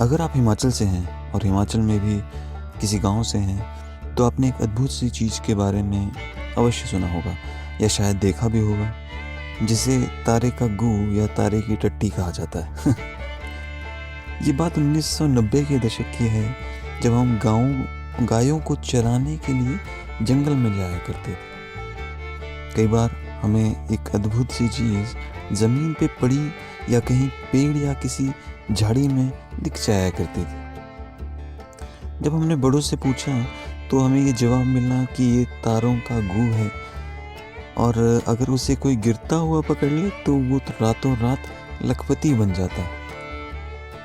अगर आप हिमाचल से हैं और हिमाचल में भी किसी गांव से हैं तो आपने एक अद्भुत सी चीज़ के बारे में अवश्य सुना होगा या शायद देखा भी होगा, जिसे तारे का गू या तारे की टट्टी कहा जाता है। ये बात 1990 के दशक की है, जब हम गायों को चराने के लिए जंगल में जाया करते थे। कई बार हमें एक अद्भुत सी चीज़ ज़मीन पे पड़ी या कहीं पेड़ या किसी झाड़ी में दिख जाया करती थी। जब हमने बड़ों से पूछा तो हमें ये जवाब मिला कि ये तारों का गू है, और अगर उसे कोई गिरता हुआ पकड़ ले तो वो रातों रात लखपति बन जाता।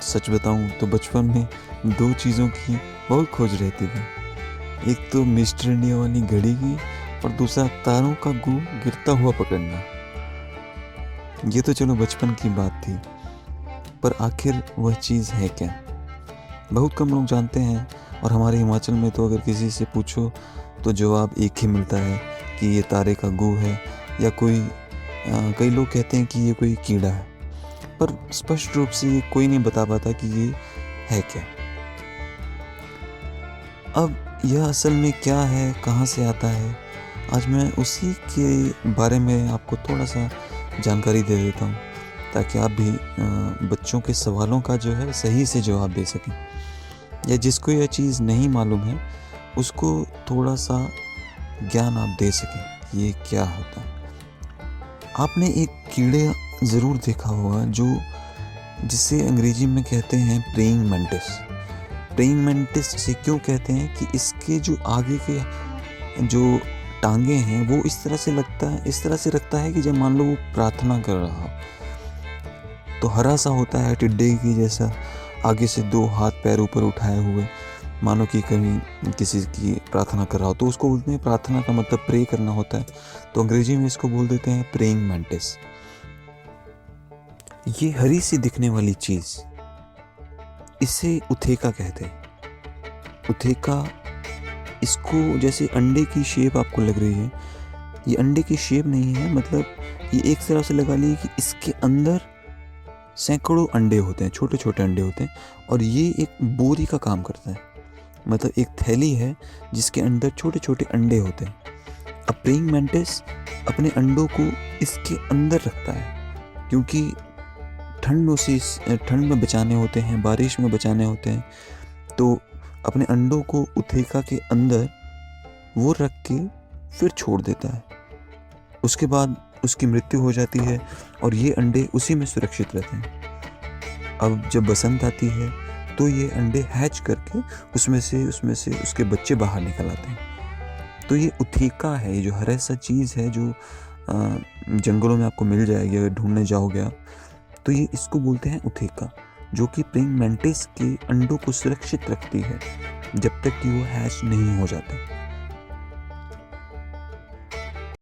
सच बताऊं तो बचपन में दो चीज़ों की बहुत खोज रहती थी, एक तो मिस्टर इंडिया वाली घड़ी की और दूसरा तारों का गू गिरता हुआ पकड़ना। ये तो चलो बचपन की बात थी, पर आखिर वह चीज़ है क्या? बहुत कम लोग जानते हैं, और हमारे हिमाचल में तो अगर किसी से पूछो तो जवाब एक ही मिलता है कि ये तारे का गू है, या कई लोग कहते हैं कि ये कोई कीड़ा है, पर स्पष्ट रूप से ये कोई नहीं बता पाता कि ये है क्या। अब यह असल में क्या है, कहाँ से आता है, आज मैं उसी के बारे में आपको थोड़ा सा जानकारी दे देता हूँ, ताकि आप भी बच्चों के सवालों का जो है सही से जवाब दे सकें, या जिसको यह चीज़ नहीं मालूम है उसको थोड़ा सा ज्ञान आप दे सकें कि ये क्या होता है। आपने एक कीड़े ज़रूर देखा होगा जिसे अंग्रेजी में कहते हैं प्रेइंग मैंटिस। प्रेइंग मैंटिस इसे क्यों कहते हैं कि इसके जो आगे के जो टांगे हैं वो इस तरह से रखता है कि जब मान लो वो प्रार्थना कर रहा हो, तो हरा सा होता है टिड्डे की जैसा, आगे से दो हाथ पैर ऊपर उठाए हुए, मानो कि कहीं किसी की प्रार्थना कर रहा हो। तो उसको बोलते हैं, प्रार्थना का मतलब प्रे करना होता है, तो अंग्रेजी में इसको बोल देते हैं प्रेइंग मैंटिस। ये हरी सी दिखने वाली चीज़, इसे उथेका कहते हैं। उथेका, इसको जैसे अंडे की शेप आपको लग रही है, ये अंडे की शेप नहीं है, मतलब ये एक तरह से लगा लीजिए कि इसके अंदर सैकड़ों अंडे होते हैं, छोटे छोटे अंडे होते हैं, और ये एक बोरी का काम करता है। मतलब एक थैली है जिसके अंदर छोटे छोटे अंडे होते हैं। अब प्रेइंग मैंटिस अपने अंडों को इसके अंदर रखता है, क्योंकि ठंड में बचाने होते हैं, बारिश में बचाने होते हैं, तो अपने अंडों को उथेका के अंदर वो रख के फिर छोड़ देता है। उसके बाद उसकी मृत्यु हो जाती है और ये अंडे उसी में सुरक्षित रहते हैं। अब जब बसंत आती है तो ये अंडे हैच करके उसमें से उसके बच्चे बाहर निकल आते हैं। तो ये उथेका है, ये जो हरा सा चीज़ है जो जंगलों में आपको मिल जाएगी अगर ढूंढने जाओगे आप, तो ये इसको बोलते हैं उथेका, जो कि प्रेइंग मैंटिस के अंडों को सुरक्षित रखती है जब तक कि वो हैच नहीं हो जाते।